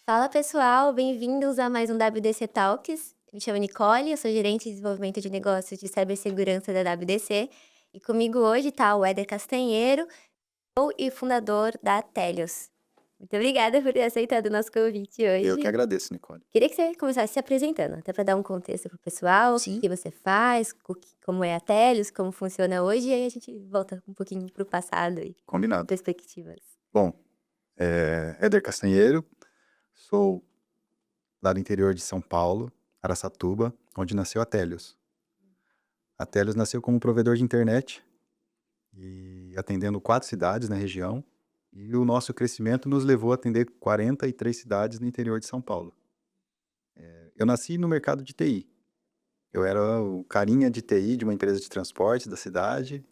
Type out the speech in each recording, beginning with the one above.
Fala pessoal, bem-vindos a mais um WDC Talks. Me chamo Nicole, eu sou gerente de desenvolvimento de negócios de cibersegurança da WDC. E comigo hoje está o Éder Castanheiro, e fundador da Telios. Muito obrigada por ter aceitado o nosso convite Eu que hoje. agradeço, Nicole. Queria que você começasse se apresentando, até para dar um contexto para o pessoal, o Sim. que você faz, como é a Telios, como funciona hoje, e aí a gente volta um pouquinho para o passado e Combinado. perspectivas. Bom, Éder Castanheiro, sou lá do interior de São Paulo, Araçatuba, onde nasceu a Telios. A Telios nasceu como provedor de internet e atendendo 4 cidades na região, e o nosso crescimento nos levou a atender 43 cidades no interior de São Paulo. Eu nasci no mercado de TI. Eu era o carinha de TI de uma empresa de transporte da cidade,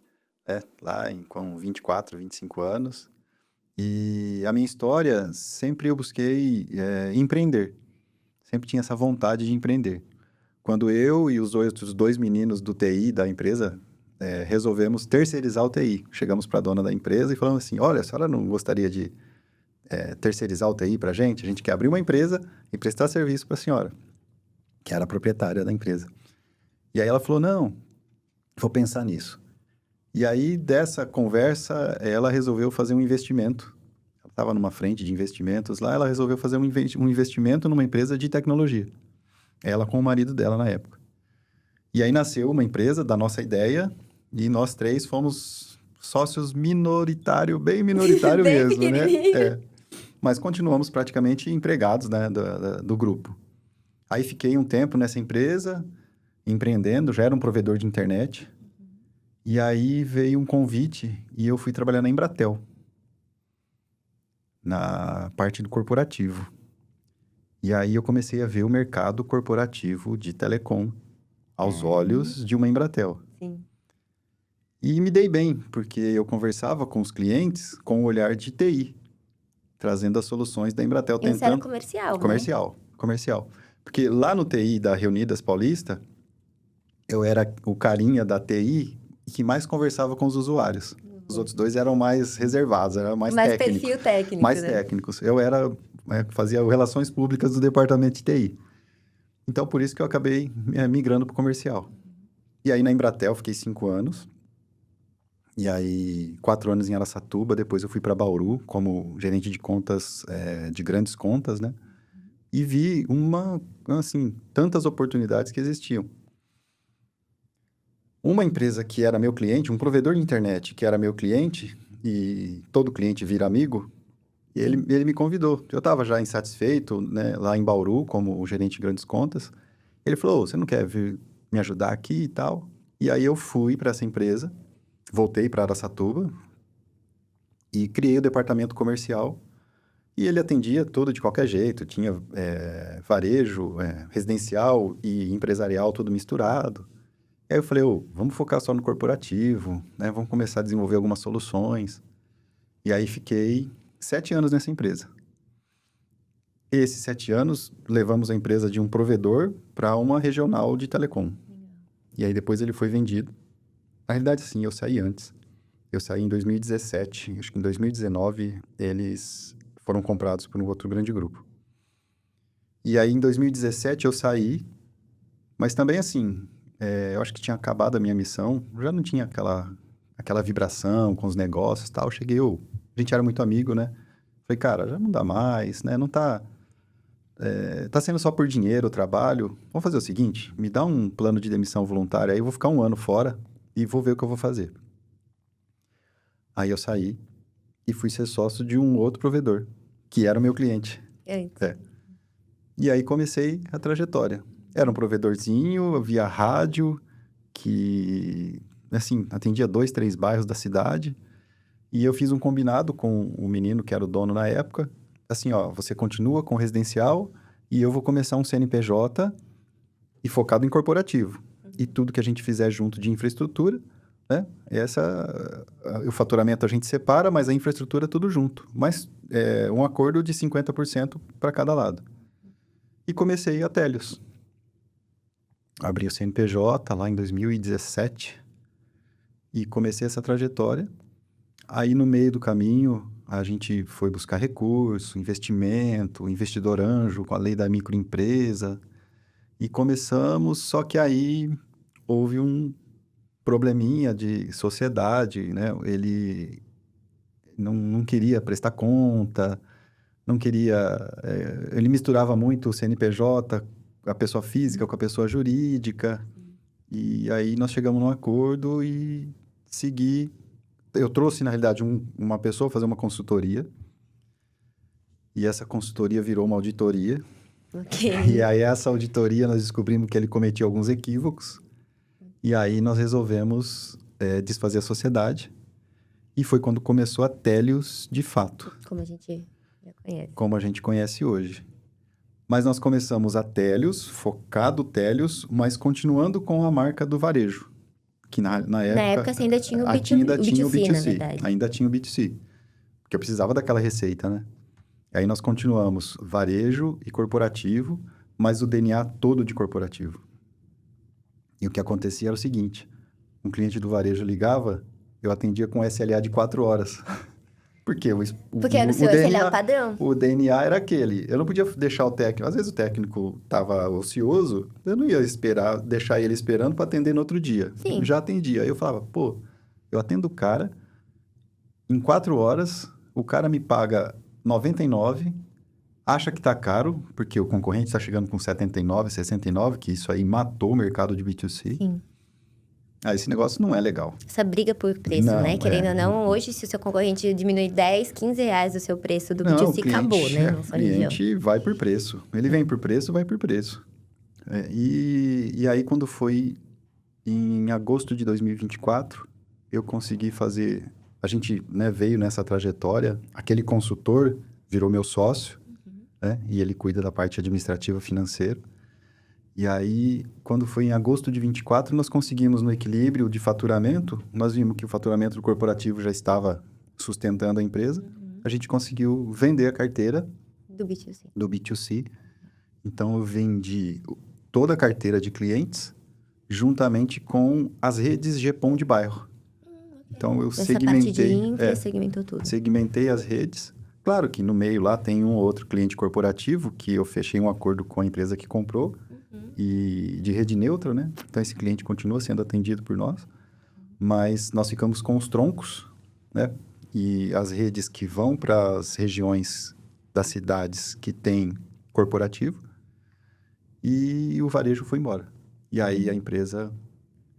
com 24, 25 anos. E a minha história, sempre eu busquei empreender. Sempre tinha essa vontade de empreender. Quando eu e os outros 2 meninos do TI da empresa resolvemos terceirizar o TI. Chegamos para a dona da empresa e falamos assim, olha, a senhora não gostaria de terceirizar o TI para a gente? A gente quer abrir uma empresa e prestar serviço para a senhora, que era a proprietária da empresa. E aí ela falou, não, vou pensar nisso. E aí, dessa conversa, ela resolveu fazer um investimento. Ela estava numa frente de investimentos lá, ela resolveu fazer um investimento numa empresa de tecnologia. Ela com o marido dela na época. E aí nasceu uma empresa da nossa ideia e nós 3 fomos sócios minoritário, bem minoritário Bem mesmo, né? pequenininho. Mas continuamos praticamente empregados, né, do grupo. Aí fiquei um tempo nessa empresa, empreendendo, já era um provedor de internet. E aí veio um convite e eu fui trabalhar na Embratel, na parte do corporativo. E aí eu comecei a ver o mercado corporativo de telecom aos olhos de uma Embratel. Sim. E me dei bem, porque eu conversava com os clientes com o olhar de TI, trazendo as soluções da Embratel, E você era tentando... comercial, né? Comercial. Porque lá no TI da Reunidas Paulista, eu era o carinha da TI que mais conversava com os usuários. Os outros 2 eram mais reservados, eram mais Mais técnicos. perfil técnico, Mais né? técnicos. Eu fazia relações públicas do departamento de TI. Então, por isso que eu acabei migrando para o comercial. E aí, na Embratel, fiquei 5 anos. E aí, 4 anos em Araçatuba. Depois eu fui para Bauru como gerente de contas, de grandes contas, né? E vi tantas oportunidades que existiam. Uma empresa que era meu cliente, um provedor de internet que era meu cliente, e todo cliente vira amigo, e ele me convidou. Eu estava já insatisfeito, né, lá em Bauru, como o gerente de grandes contas. Ele falou, "Ô, você não quer vir me ajudar aqui e tal?" E aí eu fui para essa empresa, voltei para Araçatuba e criei o departamento comercial. E ele atendia tudo de qualquer jeito, tinha varejo, residencial e empresarial tudo misturado. Aí eu falei, vamos focar só no corporativo, né? Vamos começar a desenvolver algumas soluções. E aí fiquei 7 anos nessa empresa. E esses 7 anos, levamos a empresa de um provedor para uma regional de telecom. E aí depois ele foi vendido. Na realidade, sim, eu saí antes. Eu saí em 2017. Acho que em 2019 eles foram comprados por um outro grande grupo. E aí em 2017 eu saí, mas também assim, eu acho que tinha acabado a minha missão. Já não tinha aquela vibração com os negócios e tal. Eu cheguei, a gente era muito amigo, né? Falei, cara, já não dá mais, né? Não tá... tá sendo só por dinheiro o trabalho. Vamos fazer o seguinte, me dá um plano de demissão voluntária, aí eu vou ficar 1 ano fora e vou ver o que eu vou fazer. Aí eu saí e fui ser sócio de um outro provedor, que era o meu cliente. Antes. É. E aí comecei a trajetória. Era um provedorzinho via rádio, que, assim, atendia 2, 3 bairros da cidade. E eu fiz um combinado com o menino que era o dono na época. Assim, ó, você continua com o residencial e eu vou começar um CNPJ e focado em corporativo. E tudo que a gente fizer junto de infraestrutura, né? O faturamento a gente separa, mas a infraestrutura é tudo junto. Mas um acordo de 50% para cada lado. E comecei a Telios. Abri o CNPJ lá em 2017 e comecei essa trajetória. Aí, no meio do caminho, a gente foi buscar recurso, investimento, investidor anjo com a lei da microempresa. E começamos, só que aí houve um probleminha de sociedade, né? Ele não queria prestar conta, não queria... ele misturava muito o CNPJ, a pessoa física com a pessoa jurídica. E aí nós chegamos num acordo e segui. Eu trouxe, na realidade, uma pessoa fazer uma consultoria. E essa consultoria virou uma auditoria. E Ok. aí, essa auditoria, nós descobrimos que ele cometia alguns equívocos. E aí, nós resolvemos desfazer a sociedade. E foi quando começou a Télios, de fato, Como a gente já conhece. como a gente conhece hoje. Mas nós começamos a Télios, focado Télios, mas continuando com a marca do varejo. Que na Na época, época você ainda tinha o ainda tinha o B2C, na B2C. verdade. Ainda tinha o B2C. Porque eu precisava daquela receita, né? Aí nós continuamos varejo e corporativo, mas o DNA todo de corporativo. E o que acontecia era o seguinte: um cliente do varejo ligava, eu atendia com SLA de 4 horas. Porque Porque era o seu SLA padrão. o DNA era aquele. Eu não podia deixar o técnico... Às vezes o técnico estava ocioso, eu não ia esperar, deixar ele esperando para atender no outro dia. Sim. Já atendia. Aí eu falava, pô, eu atendo o cara, em 4 horas, o cara me paga 99, acha que tá caro, porque o concorrente está chegando com 79, 69, que isso aí matou o mercado de B2C. Sim. Ah, esse negócio não é legal. Essa briga por preço, Não, né? Querendo ou não, hoje, se o seu concorrente diminui 10, 15 reais do seu preço do Não, o B2C, acabou, né? Na o sua região. cliente vai por preço. Ele vem por preço, vai por preço. E aí, quando foi em agosto de 2024, eu consegui fazer... A gente, né, veio nessa trajetória, aquele consultor virou meu sócio, né? E ele cuida da parte administrativa financeira. E aí, quando foi em agosto de 24, nós conseguimos no equilíbrio de faturamento, nós vimos que o faturamento do corporativo já estava sustentando a empresa, a gente conseguiu vender a carteira Do B2C. do B2C. Então, eu vendi toda a carteira de clientes juntamente com as redes GPON de bairro. Então, eu Essa parte de segmentei, infra, segmentou tudo. segmentei as redes. Claro que no meio lá tem um ou outro cliente corporativo que eu fechei um acordo com a empresa que comprou e de rede neutra, né? Então, esse cliente continua sendo atendido por nós, mas nós ficamos com os troncos, né? E as redes que vão para as regiões das cidades que tem corporativo e o varejo foi embora. E aí, a empresa...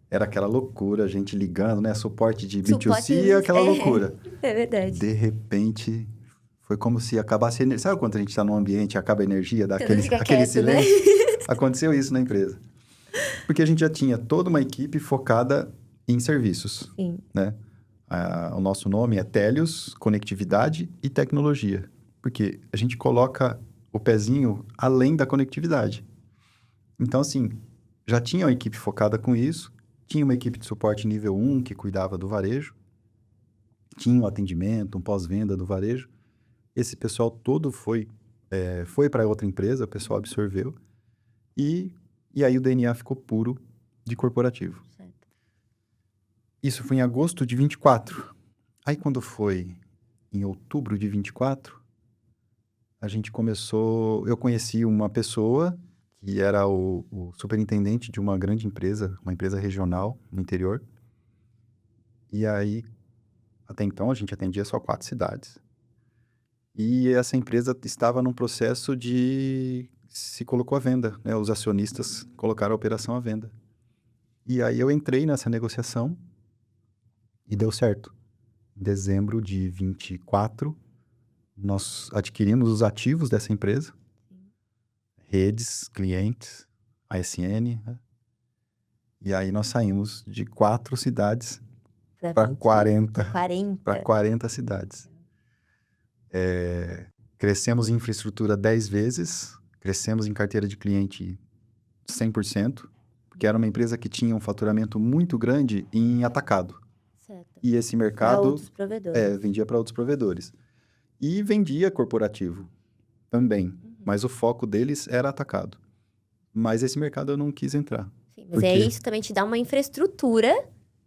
Era aquela loucura, a gente ligando, né? Suporte de B2C, aquela loucura. É verdade. De repente, foi como se acabasse a energia. Sabe quando a gente está num ambiente e acaba a energia, dá Tudo aquele fica quieto, silêncio? Aconteceu isso na empresa. Porque a gente já tinha toda uma equipe focada em serviços, Sim. né? O nosso nome é Télios, Conectividade e Tecnologia. Porque a gente coloca o pezinho além da conectividade. Então, assim, já tinha uma equipe focada com isso, tinha uma equipe de suporte nível 1 que cuidava do varejo, tinha um atendimento, um pós-venda do varejo. Esse pessoal todo foi para outra empresa, o pessoal absorveu. E aí o DNA ficou puro de corporativo. Certo. Isso foi em agosto de 24. Aí quando foi em outubro de 24, a gente começou... Eu conheci uma pessoa que era o superintendente de uma grande empresa, uma empresa regional no interior. E aí, até então, a gente atendia só 4 cidades. E essa empresa estava num processo de... se colocou à venda, né? Os acionistas colocaram a operação à venda. E aí eu entrei nessa negociação e deu certo. Em dezembro de 24, nós adquirimos os ativos dessa empresa, redes, clientes, ASN, né? E aí nós saímos de 4 cidades para 40. 40. Para 40 cidades. Crescemos em infraestrutura 10 vezes, crescemos em carteira de cliente 100%, porque era uma empresa que tinha um faturamento muito grande em atacado. Certo. E esse Para mercado outros provedores. vendia para outros provedores. E vendia corporativo também, mas o foco deles era atacado. Mas esse mercado eu não quis entrar. Sim, mas porque- aí isso também te dá uma infraestrutura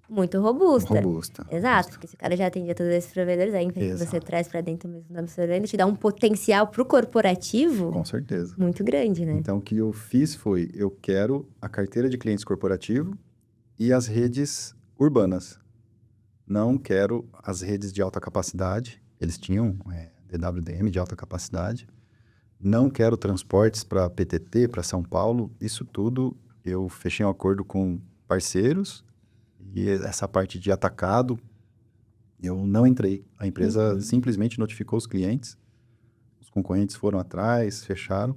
muito robusta. Robusta. Exato, porque se o cara já atendia todos esses provedores, aí que você Exato. traz para dentro mesmo da Absolvendo, te dá um potencial pro corporativo Com certeza. muito grande, né? Então, o que eu fiz foi, eu quero a carteira de clientes corporativo e as redes urbanas. Não quero as redes de alta capacidade. Eles tinham DWDM de alta capacidade. Não quero transportes para PTT, para São Paulo. Isso tudo eu fechei um acordo com parceiros e essa parte de atacado eu não entrei. A empresa simplesmente notificou os clientes. Os concorrentes foram atrás, fecharam.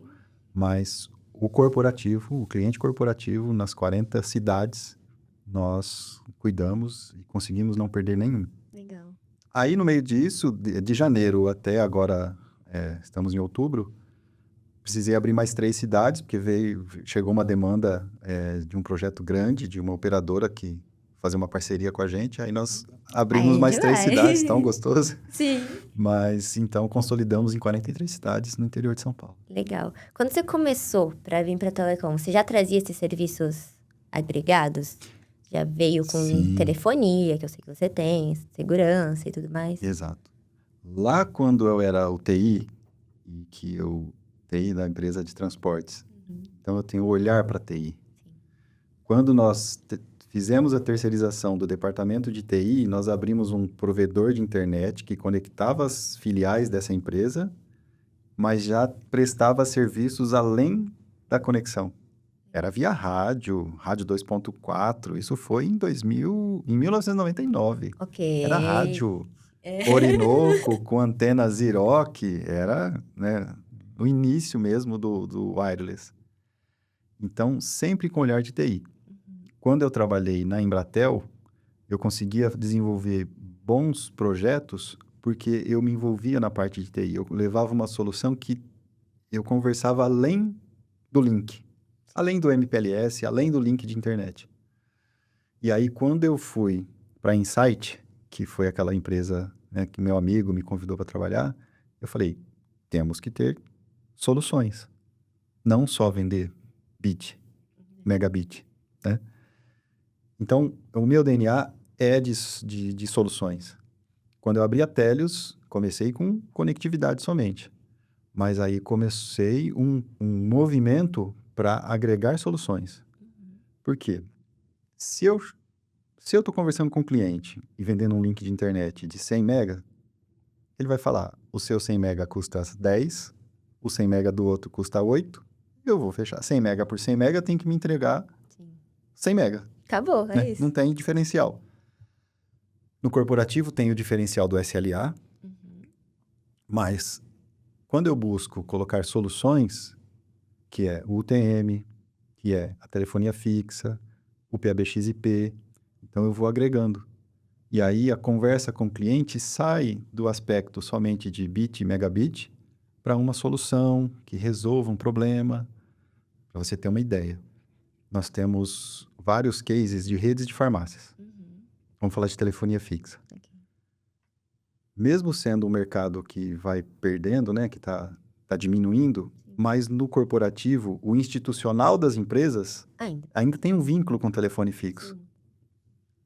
Mas o corporativo, o cliente corporativo, nas 40 cidades, nós cuidamos e conseguimos não perder nenhum. Legal. Aí, no meio disso, de janeiro até agora, estamos em outubro, precisei abrir mais 3 cidades, porque chegou uma demanda de um projeto grande, de uma operadora que fazer uma parceria com a gente. Aí nós abrimos mais 3 cidades, tão gostoso. Sim. Mas, então, consolidamos em 43 cidades no interior de São Paulo. Legal. Quando você começou para vir para a Telecom, você já trazia esses serviços agregados? Já veio com Sim. telefonia, que eu sei que você tem, segurança e tudo mais? Exato. Lá quando eu era o TI, e que eu TI da empresa de transportes, então eu tenho olhar para TI. Quando nós fizemos a terceirização do departamento de TI, nós abrimos um provedor de internet que conectava as filiais dessa empresa, mas já prestava serviços além da conexão. Era via rádio 2.4, isso foi em 1999. Ok. Era rádio Orinoco com antena Xerox, era, né, o início mesmo do wireless. Então, sempre com olhar de TI. Quando eu trabalhei na Embratel, eu conseguia desenvolver bons projetos porque eu me envolvia na parte de TI. Eu levava uma solução que eu conversava além do link, além do MPLS, além do link de internet. E aí, quando eu fui para a Insight, que foi aquela empresa, né, que meu amigo me convidou para trabalhar, eu falei, temos que ter soluções. Não só vender bit, megabit, né? Então, o meu DNA é de soluções. Quando eu abri a Télios, comecei com conectividade somente. Mas aí comecei um movimento para agregar soluções. Por quê? Se eu estou conversando com um cliente e vendendo um link de internet de 100 mega, ele vai falar, o seu 100 mega custa 10, o 100 mega do outro custa 8, eu vou fechar. 100 mega por 100 mega tem que me entregar 100 mega. Acabou, né? isso. Não tem diferencial. No corporativo tem o diferencial do SLA, mas quando eu busco colocar soluções, que é o UTM, que é a telefonia fixa, o PABX-IP, então eu vou agregando. E aí a conversa com o cliente sai do aspecto somente de bit e megabit para uma solução que resolva um problema, para você ter uma ideia. Nós temos vários cases de redes de farmácias. Vamos falar de telefonia fixa. Mesmo sendo um mercado que vai perdendo, né, que está diminuindo, mas no corporativo, o institucional das empresas ainda tem um vínculo com o telefone fixo.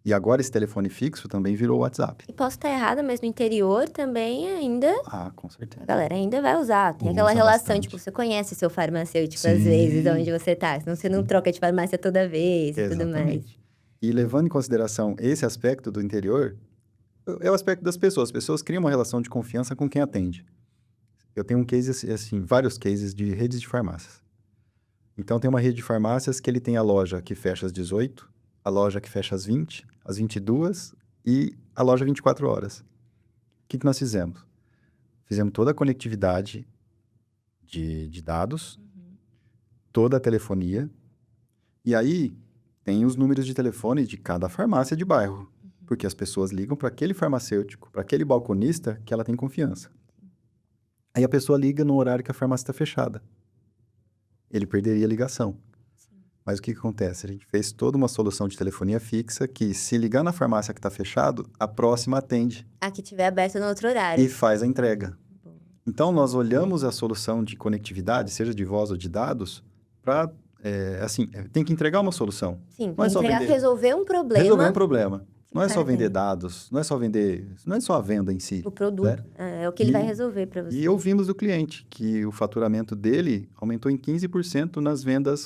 E agora esse telefone fixo também virou WhatsApp. E posso estar errada, mas no interior também ainda... Ah, com certeza. A galera ainda vai usar. Tem aquela Usa relação, bastante. tipo, você conhece o seu farmacêutico Sim. às vezes, de onde você tá. Senão você não troca de farmácia toda vez e tudo mais. Exatamente. E levando em consideração esse aspecto do interior, é o aspecto das pessoas. As pessoas criam uma relação de confiança com quem atende. Eu tenho um case, assim, vários cases de redes de farmácias. Então, tem uma rede de farmácias que ele tem a loja que fecha às 18, a loja que fecha às 20, às 22 e a loja 24 horas. O que nós fizemos? Fizemos toda a conectividade de dados, toda a telefonia, e aí tem os números de telefone de cada farmácia de bairro, porque as pessoas ligam para aquele farmacêutico, para aquele balconista que ela tem confiança. Aí a pessoa liga no horário que a farmácia está fechada. Ele perderia a ligação. Mas o que acontece? A gente fez toda uma solução de telefonia fixa que, se ligar na farmácia que está fechado, a próxima atende. A que tiver aberto no outro horário. E faz a entrega. Então, nós olhamos a solução de conectividade, seja de voz ou de dados, para, tem que entregar uma solução. Sim, não é só vender. resolver um problema. Resolver um problema. Não é só vender Parabéns. dados, não é só a venda em si, O né? produto. É o que ele vai E, resolver para você. e ouvimos do cliente que o faturamento dele aumentou em 15% nas vendas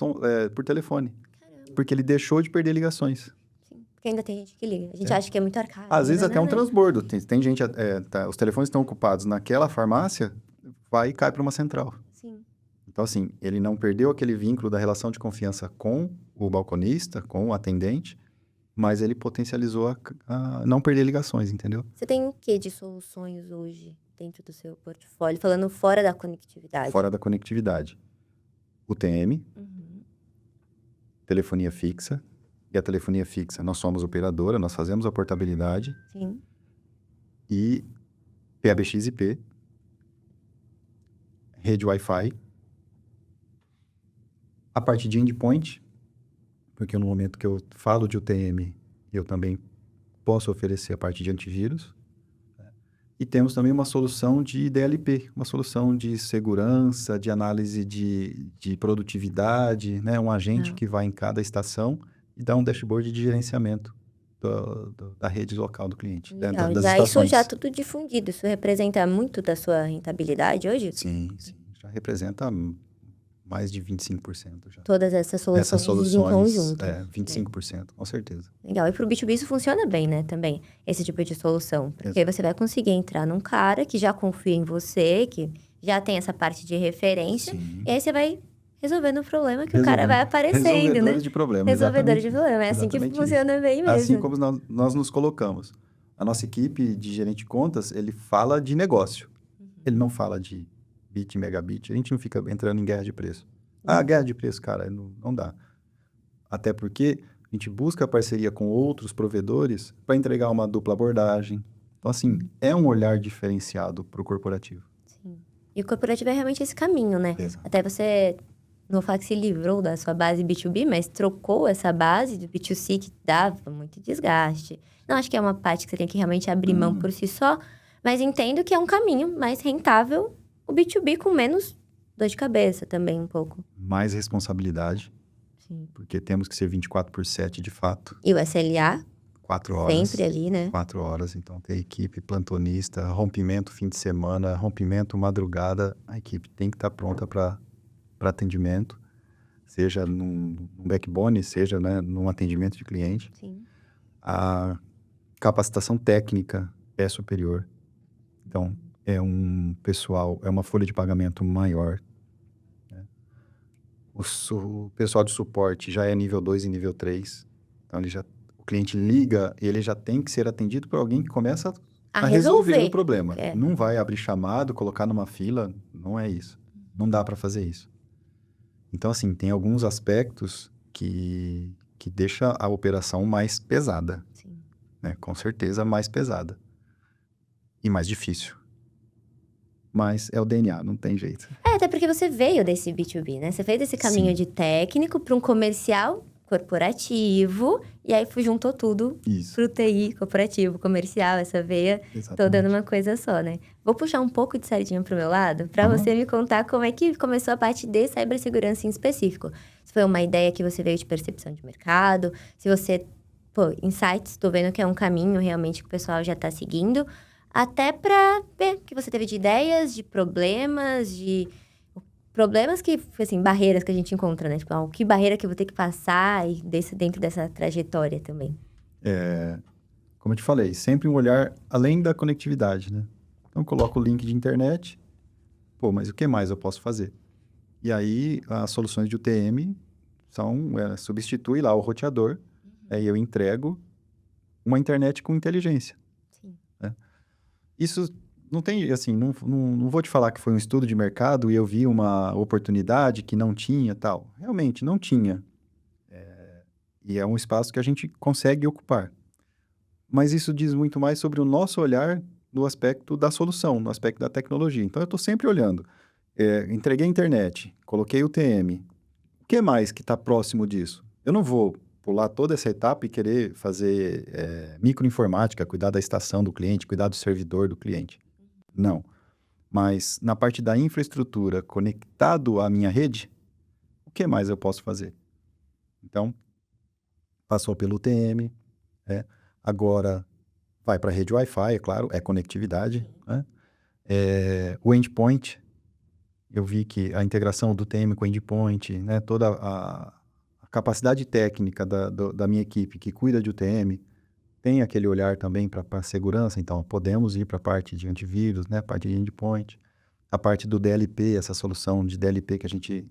por telefone, Caramba, porque ele deixou de perder ligações. sim. Porque ainda tem gente que liga. A gente É. acha que é muito arcaico. Às vezes até um Não, transbordo. Tem gente, os telefones estão ocupados naquela farmácia, vai e cai para uma central. sim. Então, assim, ele não perdeu aquele vínculo da relação de confiança com o balconista, com o atendente, mas ele potencializou a não perder ligações, entendeu? Você tem o que de soluções hoje dentro do seu portfólio, falando fora da conectividade? Fora da conectividade. UTM, Uhum. telefonia fixa. E a telefonia fixa, nós somos operadora, nós fazemos a portabilidade. Sim. E PABX-IP, rede Wi-Fi. A parte de endpoint, porque no momento que eu falo de UTM, eu também posso oferecer a parte de antivírus. E temos também uma solução de DLP, uma solução de segurança, de análise de produtividade, né? Um agente que vai em cada estação e dá um dashboard de gerenciamento da rede local do cliente, Legal. das Já isso já estações. tudo difundido. Isso representa muito da sua rentabilidade hoje? Sim, sim. Já representa mais de 25% já. Todas essas Essas soluções em soluções, conjunto. 25%, com certeza. Legal. E para o B2B isso funciona bem, né? Também, esse tipo de solução. Porque Exato. você vai conseguir entrar num cara que já confia em você, que já tem essa parte de referência, Sim. e aí você vai resolvendo o problema que o cara vai aparecendo, Resolvedores né? de problema, Resolvedores de exatamente. problema. É assim que Exatamente funciona bem mesmo. Assim como nós nos colocamos. A nossa equipe de gerente de contas, ele fala de negócio. Ele não fala de bit, megabit. A gente não fica entrando em guerra de preço. Guerra de preço, cara, não dá. Até porque a gente busca parceria com outros provedores para entregar uma dupla abordagem. Então, assim, é um olhar diferenciado para o corporativo. Sim. E o corporativo é realmente esse caminho, né? Exato. Até você, não vou falar que se livrou da sua base B2B, mas trocou essa base do B2C que dava muito desgaste. Não acho que é uma parte que você tem que realmente abrir mão por si só, mas entendo que é um caminho mais rentável o B2B com menos dor de cabeça também um pouco. Mais responsabilidade, Sim. porque temos que ser 24/7 de fato. E o SLA, 4 horas. sempre ali, né? 4 horas, então ter equipe, plantonista, rompimento fim de semana, rompimento madrugada, a equipe tem que estar pronta para atendimento, seja num backbone, seja, né, num atendimento de cliente. Sim. A capacitação técnica é superior, então é uma folha de pagamento maior. Né? O pessoal de suporte já é nível 2 e nível 3, então o cliente liga e ele já tem que ser atendido por alguém que começa a resolver o problema. É. Não vai abrir chamado, colocar numa fila, não é isso. Não dá para fazer isso. Então, assim, tem alguns aspectos que deixa a operação mais pesada. Sim. Né? Com certeza mais pesada. E mais difícil. Mas é o DNA, não tem jeito. Até porque você veio desse B2B, né? Você fez esse caminho de técnico para um comercial corporativo, e aí juntou tudo Isso. pro TI, corporativo, comercial, essa veia toda numa coisa só, né? Vou puxar um pouco de sardinha pro meu lado, para você me contar como é que começou a parte de cibersegurança em específico. Se foi uma ideia que você veio de percepção de mercado, se você, insights, tô vendo que é um caminho realmente que o pessoal já tá seguindo, até para ver o que você teve de ideias, de problemas que, assim, barreiras que a gente encontra, né? Tipo, que barreira que eu vou ter que passar e dentro dessa trajetória também. Como eu te falei, sempre um olhar além da conectividade, né? Então, eu coloco o link de internet, mas o que mais eu posso fazer? E aí, as soluções de UTM substitui lá o roteador, aí eu entrego uma internet com inteligência. Sim. Né? Isso não tem, assim, não vou te falar que foi um estudo de mercado e eu vi uma oportunidade que não tinha, tal. Realmente, não tinha. E é um espaço que a gente consegue ocupar. Mas isso diz muito mais sobre o nosso olhar no aspecto da solução, no aspecto da tecnologia. Então, eu estou sempre olhando. Entreguei a internet, coloquei o TM. O que mais que está próximo disso? Eu não vou pular toda essa etapa e querer fazer microinformática, cuidar da estação do cliente, cuidar do servidor do cliente. Não. Mas na parte da infraestrutura conectado à minha rede, o que mais eu posso fazer? Então, passou pelo UTM, Agora, vai para a rede Wi-Fi, é claro, é conectividade, né? O endpoint, eu vi que a integração do TM com o endpoint, né? Toda a capacidade técnica da minha equipe que cuida de UTM, tem aquele olhar também para a segurança, então podemos ir para a parte de antivírus, né? A parte de endpoint, a parte do DLP, essa solução de DLP que a gente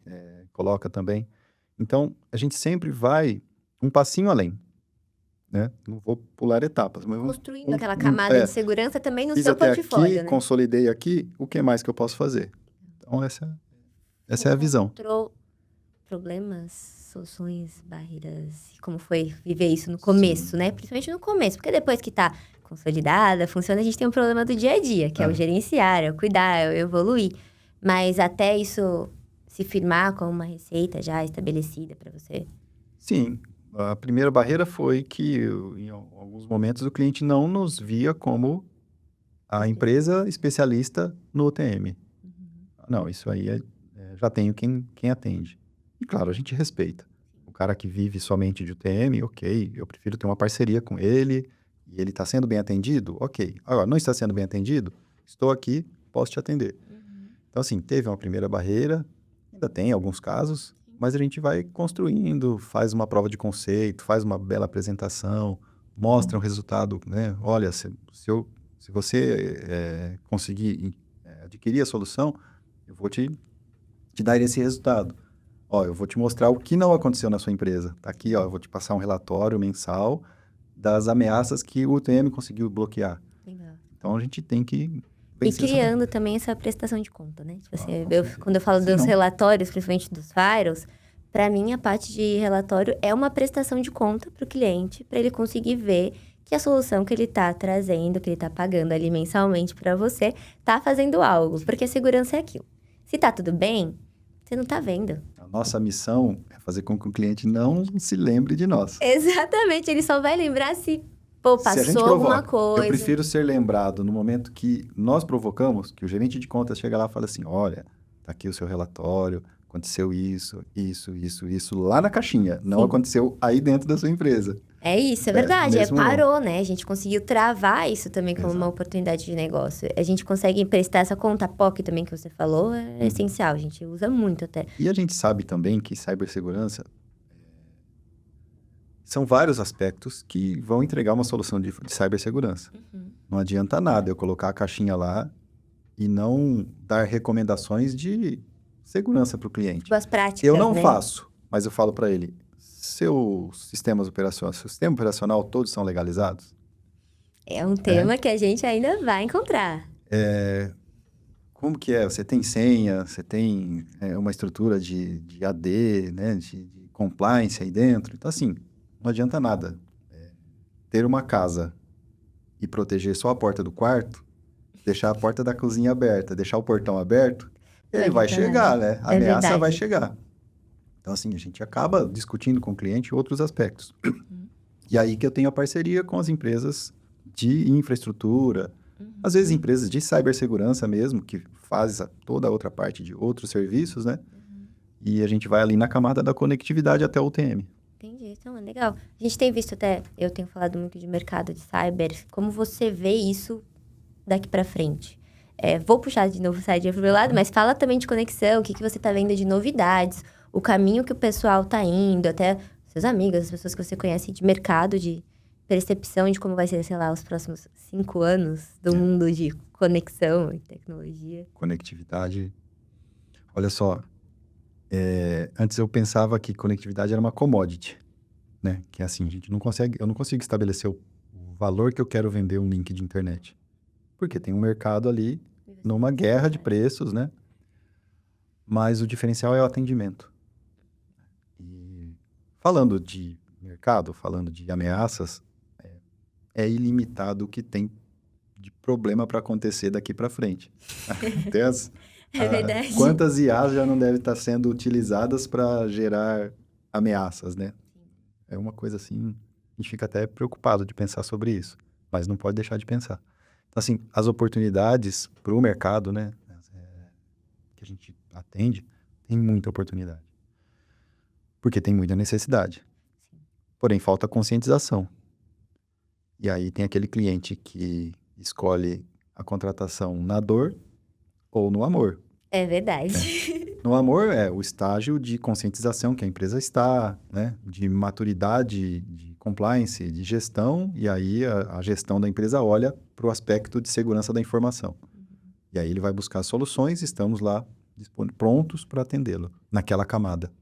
coloca também. Então, a gente sempre vai um passinho além, né? Não vou pular etapas, mas Construindo aquela camada de segurança também no seu portfólio, aqui, né? consolidei aqui, o que mais que eu posso fazer? Então, essa é a visão. Encontrou problemas, soluções, barreiras, e como foi viver isso no começo, né? Principalmente no começo, porque depois que tá consolidada, funciona, a gente tem um problema do dia a dia, que é o gerenciar, é o cuidar, é o evoluir. Mas até isso se firmar como uma receita já estabelecida para você. Sim, a primeira barreira foi que em alguns momentos o cliente não nos via como a empresa especialista no UTM. Não, isso aí já tenho quem atende. E claro, a gente respeita. O cara que vive somente de UTM, ok, eu prefiro ter uma parceria com ele e ele está sendo bem atendido, ok. Agora, não está sendo bem atendido? Estou aqui, posso te atender. Então, assim, teve uma primeira barreira, ainda tem alguns casos, mas a gente vai construindo, faz uma prova de conceito, faz uma bela apresentação, mostra um resultado, né? Olha, se você conseguir adquirir a solução, eu vou te dar esse resultado. Ó, eu vou te mostrar o que não aconteceu na sua empresa. Tá aqui, ó, eu vou te passar um relatório mensal das ameaças que o UTM conseguiu bloquear. Legal. Então, a gente tem que E vencer essa criando também essa prestação de conta, né? Tipo assim, com certeza. quando eu falo Se dos não- relatórios, principalmente dos firewalls, para mim a parte de relatório é uma prestação de conta para o cliente, para ele conseguir ver que a solução que ele está trazendo, que ele está pagando ali mensalmente para você, tá fazendo algo, porque a segurança é aquilo. Se tá tudo bem, você não tá vendo. A nossa missão é fazer com que o cliente não se lembre de nós. Exatamente, ele só vai lembrar se, pô, Se a gente passou alguma provoca, eu coisa. prefiro ser lembrado no momento que nós provocamos, que o gerente de contas chega lá e fala assim, olha, tá aqui o seu relatório, aconteceu isso, lá na caixinha. Não Sim. aconteceu aí dentro da sua empresa. É isso, é verdade. nesse momento. Parou, né? A gente conseguiu travar isso também como uma Exato. oportunidade de negócio. A gente consegue prestar essa conta POC também que você falou, é essencial. A gente usa muito até. E a gente sabe também que cibersegurança são vários aspectos que vão entregar uma solução de cibersegurança. Não adianta nada eu colocar a caixinha lá e não dar recomendações de segurança para o cliente. Boas práticas, Eu não né? faço, mas eu falo para ele, seu sistema operacional, todos são legalizados? É um tema que a gente ainda vai encontrar. Como que é? Você tem senha, você tem uma estrutura de AD, né, de compliance aí dentro. Então, assim, não adianta nada ter uma casa e proteger só a porta do quarto, deixar a porta da cozinha aberta, deixar o portão aberto, ele vai chegar, né? A ameaça vai chegar. Então, assim, a gente acaba discutindo com o cliente outros aspectos. E aí que eu tenho a parceria com as empresas de infraestrutura, às vezes empresas de cibersegurança mesmo, que faz toda a outra parte de outros serviços, né? E a gente vai ali na camada da conectividade até o UTM. Entendi, então é legal. A gente tem visto até, eu tenho falado muito de mercado de cyber, como você vê isso daqui pra frente? Vou puxar de novo o site pro meu lado, mas fala também de conexão, o que você tá vendo de novidades, o caminho que o pessoal tá indo, até seus amigos, as pessoas que você conhece de mercado, de percepção de como vai ser, sei lá, os próximos 5 anos do mundo de conexão e tecnologia. Conectividade. Olha só, antes eu pensava que conectividade era uma commodity, né? Que é assim, eu não consigo estabelecer o valor que eu quero vender um link de internet. Porque tem um mercado ali, numa guerra de preços, né? Mas o diferencial é o atendimento. E falando de mercado, falando de ameaças, é ilimitado o que tem de problema para acontecer daqui para frente. É verdade. Quantas IAs já não devem estar sendo utilizadas para gerar ameaças, né? É uma coisa assim, a gente fica até preocupado de pensar sobre isso, mas não pode deixar de pensar. Então, assim, as oportunidades para o mercado, né, que a gente atende, tem muita oportunidade. Porque tem muita necessidade. Porém, falta conscientização. E aí tem aquele cliente que escolhe a contratação na dor ou no amor. É verdade. No amor é o estágio de conscientização que a empresa está, né? De maturidade, de compliance, de gestão. E aí a gestão da empresa olha para o aspecto de segurança da informação. E aí ele vai buscar soluções, estamos lá prontos para atendê-lo naquela camada.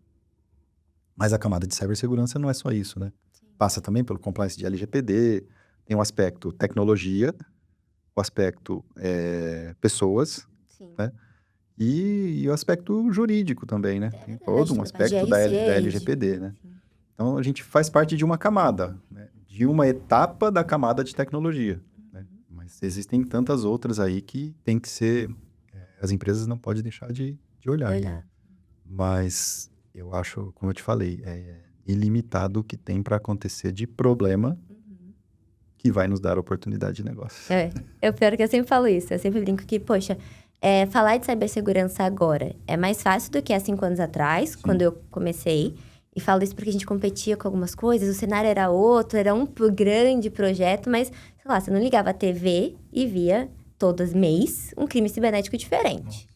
Mas a camada de cibersegurança não é só isso, né? Passa também pelo compliance de LGPD, tem o aspecto tecnologia, o aspecto pessoas, Sim. né? E o aspecto jurídico também, né? Tem todo um aspecto da LGPD, né? Sim. Então, a gente faz parte de uma camada, né? De uma etapa da camada de tecnologia, né? Mas existem tantas outras aí que tem que ser... as empresas não podem deixar de olhar. Mas eu acho, como eu te falei, é ilimitado o que tem para acontecer de problema que vai nos dar oportunidade de negócio. É o pior que eu sempre falo isso. Eu sempre brinco que, poxa, falar de cibersegurança agora é mais fácil do que há 5 anos atrás, quando eu comecei. E falo isso porque a gente competia com algumas coisas, o cenário era outro, era um grande projeto, mas, sei lá, você não ligava a TV e via todos mês um crime cibernético diferente.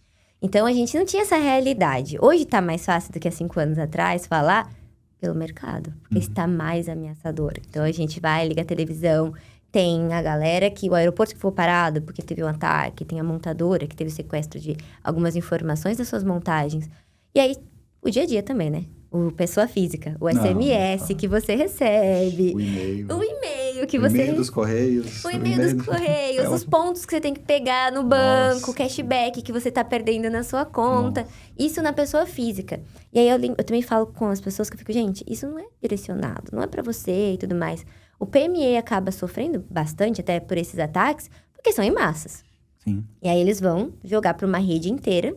Então, a gente não tinha essa realidade. Hoje tá mais fácil do que há 5 anos atrás falar pelo mercado, porque está mais ameaçador. Então, a gente vai, liga a televisão, tem a galera que o aeroporto que foi parado porque teve um ataque, tem a montadora que teve sequestro de algumas informações das suas montagens. E aí, o dia a dia também, né? O pessoa física, o SMS que você recebe. O e-mail. O e-mail que o você... e-mail dos Correios. O e-mail dos Correios, os pontos que você tem que pegar no banco, o cashback que você tá perdendo na sua conta. Isso na pessoa física. E aí eu também falo com as pessoas que eu fico, gente, isso não é direcionado, não é pra você e tudo mais. O PME acaba sofrendo bastante até por esses ataques, porque são em massas. Sim. E aí eles vão jogar pra uma rede inteira.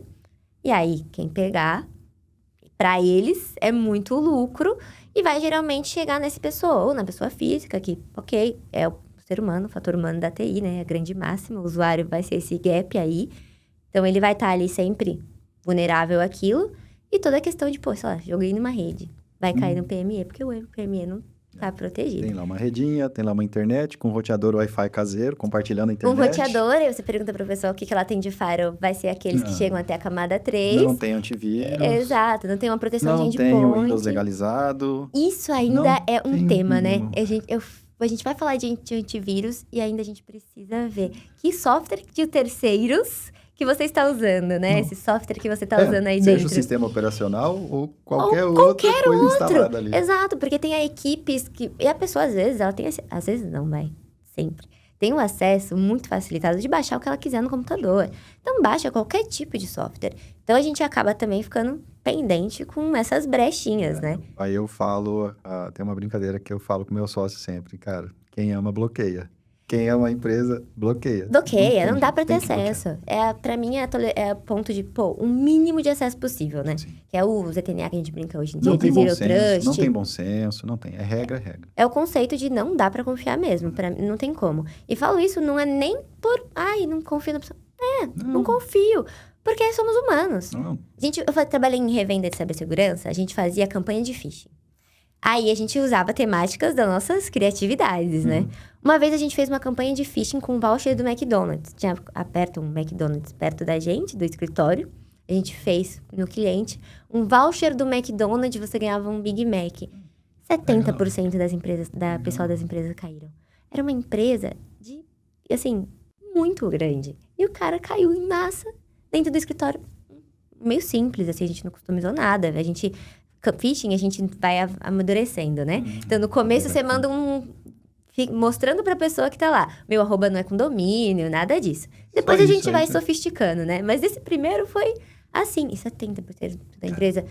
E aí, quem pegar, pra eles, é muito lucro. E vai geralmente chegar nessa pessoa, ou na pessoa física, que, ok, é o ser humano, o fator humano da TI, né? A grande máxima, o usuário vai ser esse gap aí. Então, ele vai estar ali sempre vulnerável àquilo. E toda a questão de, pô, sei lá, joguei numa rede. Vai cair no PME, porque o PME não tá protegido. Tem lá uma redinha, tem lá uma internet com um roteador Wi-Fi caseiro, compartilhando a Um internet. roteador, aí você pergunta pra pessoa o que ela tem de firewall, vai ser aqueles que chegam até a camada 3. Não tem antivírus. Exato, não tem uma proteção de Não endpoint. tem o Windows legalizado. Isso ainda Não é um tem tema, né? mínimo. A gente vai falar de antivírus e ainda a gente precisa ver que software de terceiros que você está usando, né? Esse software que você está usando aí seja dentro. o sistema operacional ou qualquer outra coisa instalada ali. Exato, porque tem equipes que... E a pessoa, às vezes, ela tem... Às vezes não, vai. Sempre. Tem um acesso muito facilitado de baixar o que ela quiser no computador. Então, baixa qualquer tipo de software. Então, a gente acaba também ficando pendente com essas brechinhas, né? Aí eu falo... tem uma brincadeira que eu falo com meu sócio sempre. Cara, quem ama, bloqueia. Quem ama a empresa, bloqueia. Bloqueia, não dá pra ter tem que bloquear. acesso. Pra mim, é ponto de, pô, um mínimo de acesso possível, né? Sim. Que é o ZTNA que a gente brinca hoje em dia, Não tem de bom Zero senso, Trust. não tem bom senso, não tem. É regra. É o conceito de não dá pra confiar mesmo, não tem como. E falo isso, não é nem por, não confio na pessoa. Não confio, porque somos humanos. Não. Eu trabalhei em revenda de cibersegurança, a gente fazia campanha de phishing. Aí a gente usava temáticas das nossas criatividades, né? Uma vez a gente fez uma campanha de phishing com um voucher do McDonald's. Tinha aberto um McDonald's perto da gente, do escritório. A gente fez no cliente um voucher do McDonald's, você ganhava um Big Mac. 70% das empresas, pessoal das empresas caíram. Era uma empresa muito grande. E o cara caiu em massa dentro do escritório. Meio simples, assim, a gente não customizou nada. Phishing, a gente vai amadurecendo, né? Então, no começo, você manda mostrando pra pessoa que tá lá. Meu arroba não é com domínio, nada disso. Depois a gente vai sofisticando, né? Mas esse primeiro foi assim. E 70% da empresa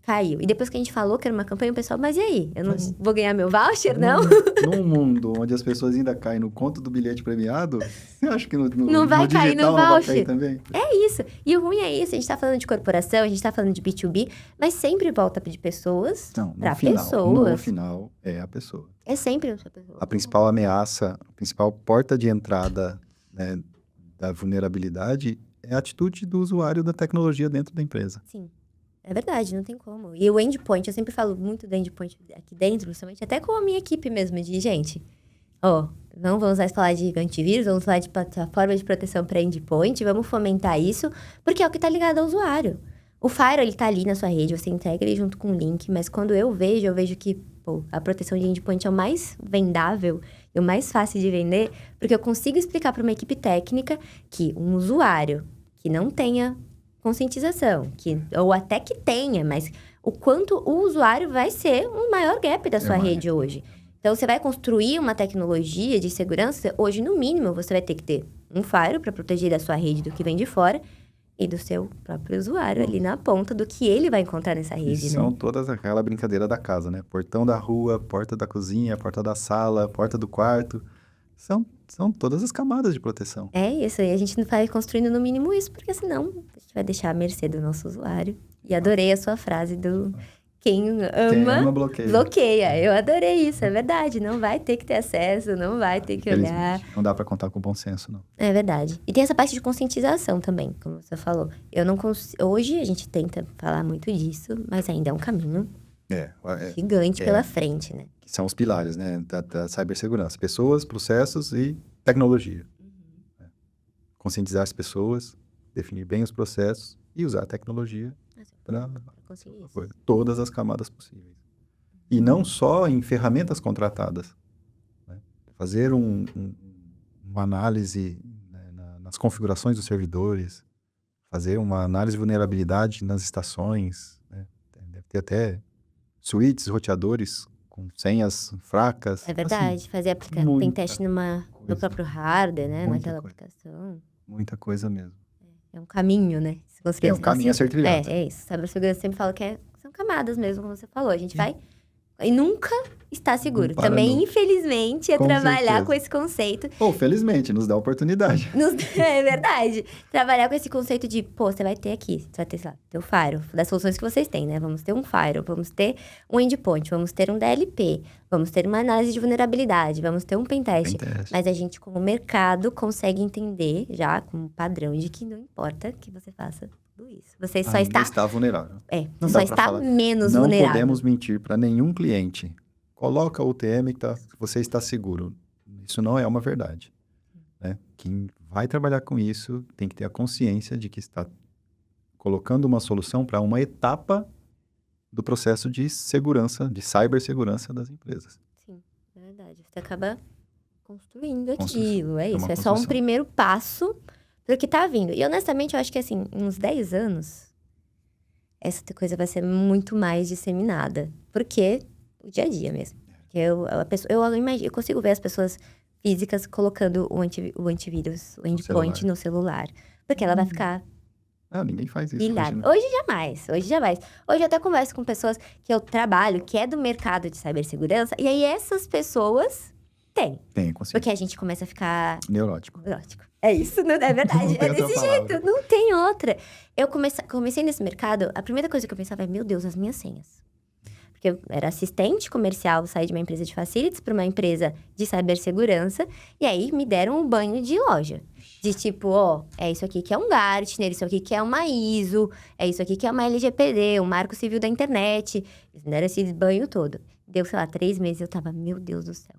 caiu. E depois que a gente falou que era uma campanha, o pessoal, mas e aí? Eu não vou ganhar meu voucher, não? Num mundo onde as pessoas ainda caem no conto do bilhete premiado, você acha que não vai cair no digital não vai voucher? cair também? É isso. E o ruim é isso. A gente tá falando de corporação, a gente tá falando de B2B, mas sempre volta de pessoas pra pessoas. No final, é a pessoa. É sempre a pessoa. A principal ameaça, a principal porta de entrada, né, da vulnerabilidade é a atitude do usuário da tecnologia dentro da empresa. Sim. É verdade, não tem como. E o endpoint, eu sempre falo muito do endpoint aqui dentro, principalmente até com a minha equipe mesmo, de gente, Não vamos mais falar de antivírus, vamos falar de plataforma de proteção para endpoint, vamos fomentar isso, porque é o que está ligado ao usuário. O Firewall, ele tá ali na sua rede, você entrega ele junto com o link, mas quando eu vejo que a proteção de endpoint é o mais vendável e o mais fácil de vender, porque eu consigo explicar para uma equipe técnica que um usuário que não tenha conscientização, ou até que tenha, mas o quanto o usuário vai ser um maior gap da sua rede hoje. Então, você vai construir uma tecnologia de segurança, hoje, no mínimo, você vai ter que ter um firewall para proteger da sua rede do que vem de fora e do seu próprio usuário ali na ponta do que ele vai encontrar nessa rede, né? São todas aquela brincadeira da casa, né? Portão da rua, porta da cozinha, porta da sala, porta do quarto. São todas as camadas de proteção. É isso, e a gente não vai construindo no mínimo isso, porque senão a gente vai deixar à mercê do nosso usuário. E adorei a sua frase do quem ama bloqueia. Eu adorei isso, é verdade. Não vai ter que ter acesso, não vai ter que olhar. Não dá pra contar com bom senso, não. É verdade. E tem essa parte de conscientização também, como você falou. Eu não Hoje a gente tenta falar muito disso, mas ainda é um caminho gigante pela frente, né? Que são os pilares, né, da cibersegurança. Pessoas, processos e tecnologia. Conscientizar as pessoas, definir bem os processos e usar a tecnologia para todas as camadas possíveis. E não só em ferramentas contratadas. Né? Fazer uma análise, né, nas configurações dos servidores, fazer uma análise de vulnerabilidade nas estações, né? Deve ter até switches, roteadores com senhas fracas. É verdade, assim, fazer tem teste no próprio hardware, né? Naquela aplicação. Muita coisa mesmo. É um caminho, né? É um caminho a ser trilhado. É isso. Cibersegurança sempre fala que são camadas mesmo, como você falou. A gente vai e nunca está seguro. Também, infelizmente, trabalhar com esse conceito. Ou, felizmente, nos dá oportunidade. É verdade. Trabalhar com esse conceito de, você vai ter aqui, você vai ter, sei lá, teu firewall, das soluções que vocês têm, né? Vamos ter um firewall, vamos ter um endpoint, vamos ter um DLP, vamos ter uma análise de vulnerabilidade, vamos ter um pentest. Mas a gente, como mercado, consegue entender já como padrão de que não importa que você faça isso. Você só está vulnerável. Não só está menos vulnerável. Não podemos mentir para nenhum cliente. Coloca o UTM que você está seguro. Isso não é uma verdade. Né? Quem vai trabalhar com isso tem que ter a consciência de que está colocando uma solução para uma etapa do processo de segurança, de cibersegurança das empresas. Sim, é verdade. Você acaba construindo aquilo. É isso. É só um primeiro passo do que tá vindo. E, honestamente, eu acho que, assim, em uns 10 anos, essa coisa vai ser muito mais disseminada. Porque o dia a dia mesmo. Porque eu consigo ver as pessoas físicas colocando o antivírus, o endpoint no celular. Porque ela vai ficar... ninguém faz isso hoje jamais. Hoje eu até converso com pessoas que eu trabalho, que é do mercado de cibersegurança. E aí, essas pessoas têm. Consciência. Porque a gente começa a ficar... Neurótico. É isso, não é verdade? É desse jeito, não tem outra. Eu comecei nesse mercado, a primeira coisa que eu pensava é, meu Deus, as minhas senhas. Porque eu era assistente comercial, saí de uma empresa de facilities para uma empresa de cibersegurança. E aí, me deram um banho de loja. De tipo, é isso aqui que é um Gartner, isso aqui que é uma ISO, é isso aqui que é uma LGPD, um Marco Civil da Internet. Eles me deram esse banho todo. Deu, sei lá, 3 meses, eu tava, meu Deus do céu.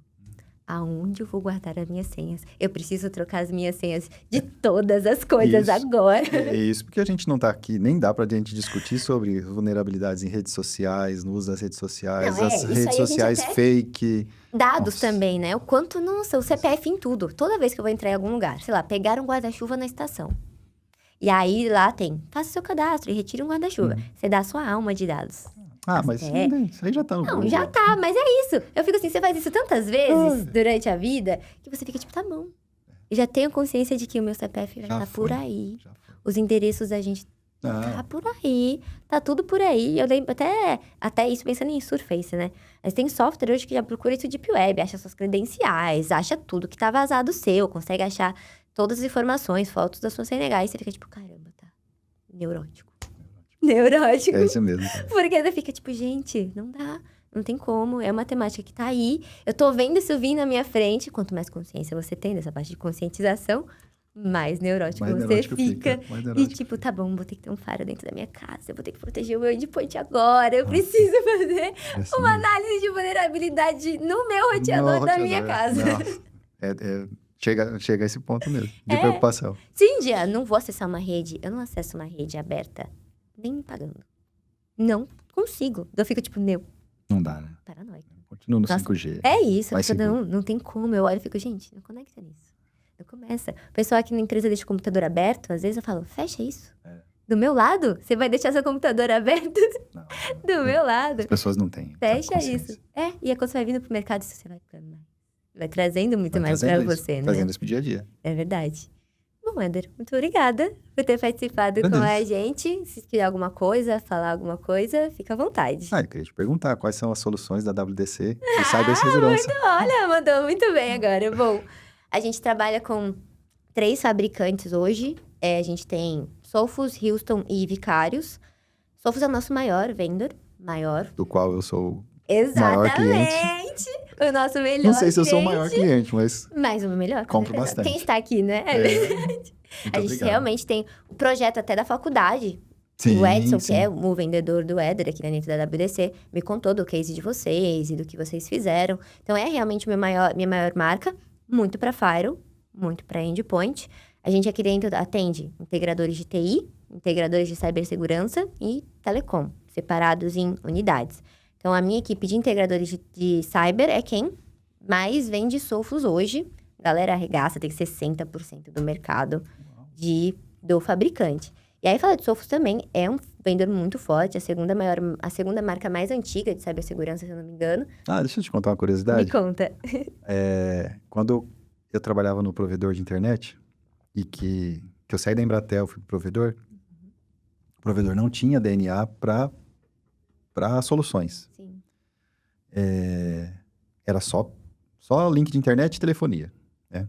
Aonde eu vou guardar as minhas senhas? Eu preciso trocar as minhas senhas de todas as coisas agora. É isso, porque a gente não tá aqui, nem dá pra gente discutir sobre vulnerabilidades em redes sociais, no uso das redes sociais, as redes sociais fake. Dados também, né? O quanto, o CPF em tudo. Toda vez que eu vou entrar em algum lugar, sei lá, pegar um guarda-chuva na estação. E aí lá tem, faça seu cadastro e retire um guarda-chuva. Você dá a sua alma de dados. Mas isso aí já tá no Não, já tá, mas é isso. Eu fico assim, você faz isso tantas vezes durante a vida, que você fica tipo, tá bom. Eu já tenho consciência de que o meu CPF já tá por aí. Os endereços da gente tá por aí. Tá tudo por aí. Eu lembro até isso pensando em Surface, né? Mas tem software hoje que já procura isso Deep Web, acha suas credenciais, acha tudo que tá vazado seu, consegue achar todas as informações, fotos das suas senegais. Você fica tipo, caramba, tá neurótico. Neurótico. É isso mesmo. Porque você fica tipo, gente, não dá. Não tem como. É uma temática que tá aí. Eu tô vendo isso vir na minha frente. Quanto mais consciência você tem dessa parte de conscientização, mais neurótico você fica. E tipo, tá bom, vou ter que ter um faro dentro da minha casa. Eu vou ter que proteger o meu endpoint agora. Eu preciso fazer uma análise de vulnerabilidade no meu roteador da minha casa. Chega a esse ponto mesmo, de preocupação. Sim, Dia, não vou acessar uma rede. Eu não acesso uma rede aberta, nem me pagando. Não consigo. Eu fico tipo, Não dá, né? paranoica. Continua no Nossa, 5G. É isso, Mais seguro. não tem como. Eu olho e fico, gente, não conecta nisso. Não começa. O pessoal aqui na empresa deixa o computador aberto, às vezes eu falo, fecha isso. Do meu lado? Você vai deixar seu computador aberto? Não. Do meu lado. As pessoas não têm. Fecha consciência. isso. E aí quando você vai vindo pro mercado, isso você vai trazendo muito Vai mais trazendo pra isso, você, né? Trazendo isso pro dia a dia. É verdade. Bom, Éder, muito obrigada por ter participado com a Agradeço. gente. Se quiser alguma coisa, falar alguma coisa, fica à vontade. Eu queria te perguntar quais são as soluções da WDC de cibersegurança. Olha, mandou muito bem agora. Bom, a gente trabalha com 3 fabricantes hoje. A gente tem Sophos, Houston e Vicarious. Sophos é o nosso maior vendor, maior. Do qual eu sou Exatamente! cliente. O nosso melhor Não sei se eu sou o cliente. maior cliente, mas Mas o melhor. com compro certeza. bastante. Quem está aqui, né? Muito A gente obrigado. realmente tem o projeto até da faculdade. Sim, O Edson, sim. que é o vendedor do Éder aqui dentro da WDC, me contou do case de vocês e do que vocês fizeram. Então, é realmente minha maior marca. Muito para Firewall, muito para Endpoint. A gente aqui dentro atende integradores de TI, integradores de cibersegurança e telecom, separados em unidades. Então, a minha equipe de integradores de cyber é quem mais vende Sophos hoje. A galera arregaça, tem 60% do mercado do fabricante. E aí, falar de Sophos também é um vendedor muito forte, a segunda marca mais antiga de cibersegurança, se eu não me engano. Deixa eu te contar uma Me curiosidade. conta. Quando eu trabalhava no provedor de internet e que eu saí da Embratel, fui pro provedor, o provedor não tinha DNA para soluções. Sim. Era só link de internet e telefonia, né?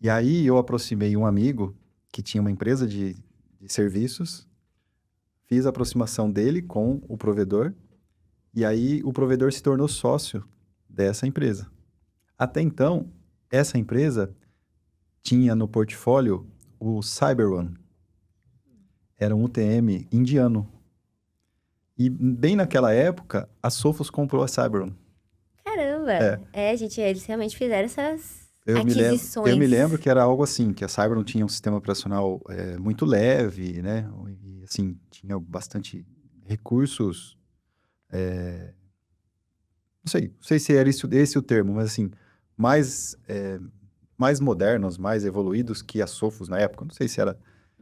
E aí eu aproximei um amigo que tinha uma empresa de serviços, fiz a aproximação dele com o provedor, e aí o provedor se tornou sócio dessa empresa. Até então, essa empresa tinha no portfólio o CyberOne. Era um UTM indiano. E bem naquela época, a Sophos comprou a CyberOne. Caramba! Eles realmente fizeram essas Eu aquisições. me lembro que era algo assim, que a CyberOne tinha um sistema operacional muito leve, né? E, assim, tinha bastante recursos. Não sei se era esse o termo, mas assim, mais modernos, mais evoluídos que a Sophos na época. Não sei se era...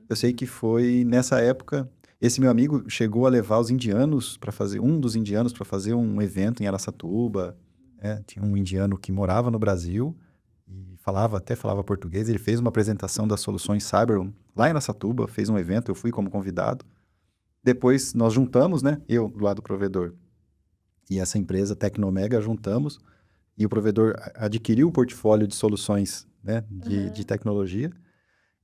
Eu sei que foi nessa época... Esse meu amigo chegou a levar os indianos para fazer... Um dos indianos para fazer um evento em Araçatuba. Tinha um indiano que morava no Brasil e até falava português. Ele fez uma apresentação das soluções CyberOne lá em Araçatuba, fez um evento, eu fui como convidado. Depois nós juntamos, né? Eu do lado do provedor e essa empresa Tecnomega juntamos e o provedor adquiriu o portfólio de soluções, né? De tecnologia.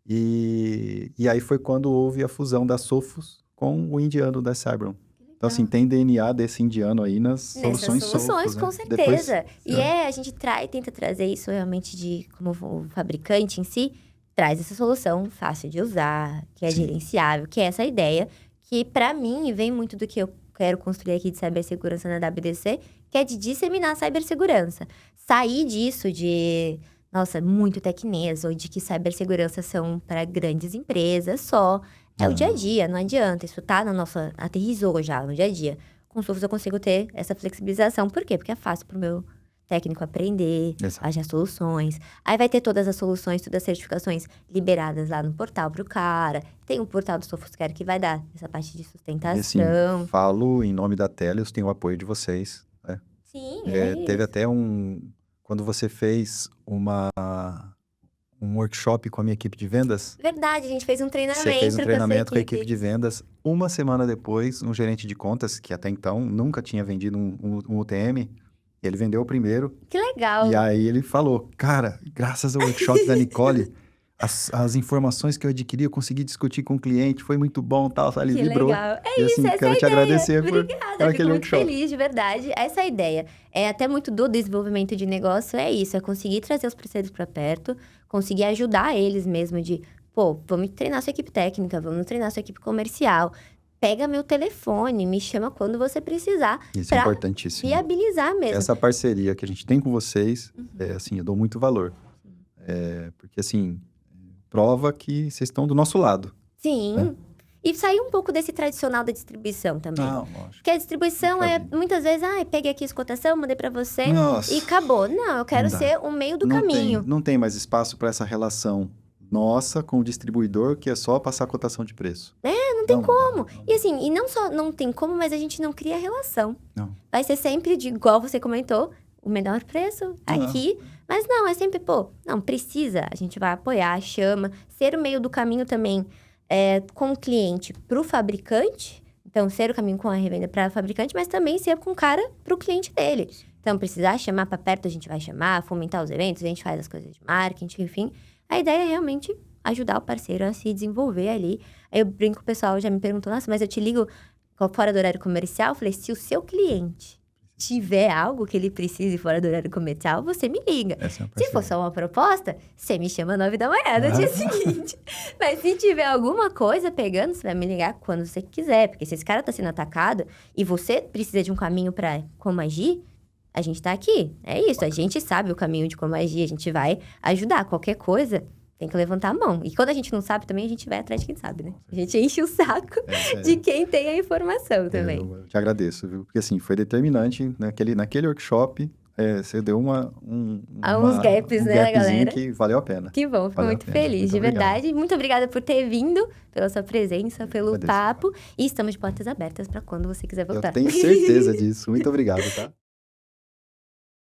E aí foi quando houve a fusão da Sophos com o indiano da CyberOne. Então, assim, tem DNA desse indiano aí nessas soluções Sophos, com né? certeza. Depois, a gente tenta trazer isso realmente como o fabricante em si, traz essa solução fácil de usar, que é gerenciável, que é essa ideia, que pra mim vem muito do que eu quero construir aqui de cibersegurança na WDC, que é de disseminar a cibersegurança. Sair disso de... Nossa, muito tecnês, ou de que cibersegurança são para grandes empresas só. É o dia a dia, não adianta. Isso tá na nossa... Aterrizou já no dia a dia. Com o Sophos eu consigo ter essa flexibilização. Por quê? Porque é fácil pro meu técnico aprender, achar soluções. Aí vai ter todas as soluções, todas as certificações liberadas lá no portal pro cara. Tem o portal do Sophos Care que vai dar essa parte de sustentação. E assim, falo em nome da Telos, tenho o apoio de vocês. Né? Sim, teve até quando você fez um workshop com a minha equipe de vendas. Verdade, a gente fez um treinamento. Você fez um treinamento com a equipe de vendas. Uma semana depois, um gerente de contas, que até então nunca tinha vendido um UTM, ele vendeu o primeiro. Que legal! E aí ele falou, cara, graças ao workshop da Nicole, as informações que eu adquiri, eu consegui discutir com o cliente, foi muito bom, tal, ele que vibrou. Legal. E assim, quero te agradecer por Obrigada, aquele fico muito workshop. feliz, de verdade. Essa é a ideia. É até muito do desenvolvimento de negócio, é isso. É conseguir trazer os parceiros para perto, conseguir ajudar eles mesmo de... Vamos treinar sua equipe técnica, vamos treinar sua equipe comercial. pega meu telefone, me chama quando você precisar. Isso é Pra importantíssimo. viabilizar mesmo. Essa parceria que a gente tem com vocês, assim, eu dou muito valor. Porque, assim, prova que vocês estão do nosso lado. Sim. E sair um pouco desse tradicional da distribuição também. Não, lógico. Porque a distribuição Nunca é, vi. muitas vezes, peguei aqui a cotação, mandei pra você Nossa. e acabou. Não, eu quero Não dá. ser o meio do Não caminho. não tem mais espaço para essa relação nossa com o distribuidor, que é só passar a cotação de preço. Não tem como. Dá. E assim, e não só não tem como, mas a gente não cria relação. Não. Vai ser sempre de, igual você comentou, o menor preço aqui. Mas não, é sempre, não precisa. A gente vai apoiar, chama. Ser o meio do caminho também com o cliente pro fabricante. Então, ser o caminho com a revenda para o fabricante, mas também ser com o cara pro cliente dele. Então, precisar chamar para perto, a gente vai chamar, fomentar os eventos, a gente faz as coisas de marketing, enfim. A ideia é realmente ajudar o parceiro a se desenvolver ali. Aí eu brinco, o pessoal já me perguntou, nossa, mas eu te ligo fora do horário comercial? Eu falei, se o seu cliente tiver algo que ele precise fora do horário comercial, você me liga. Se for só uma proposta, você me chama 9 da manhã no dia seguinte. Mas se tiver alguma coisa pegando, você vai me ligar quando você quiser. Porque se esse cara tá sendo atacado e você precisa de um caminho pra como agir, a gente tá aqui. É isso, a gente sabe o caminho de como agir, a gente vai ajudar. Qualquer coisa, tem que levantar a mão. E quando a gente não sabe também, a gente vai atrás de quem sabe, né? A gente enche o saco de quem tem a informação também. Eu te agradeço, viu? Porque assim, foi determinante naquele workshop. Você deu uns gaps, né, galera? Que valeu a pena. Que bom, fico muito feliz, de verdade. Muito obrigada por ter vindo, pela sua presença, pelo papo. E estamos de portas abertas para quando você quiser voltar. Eu tenho certeza disso. Muito obrigado, tá?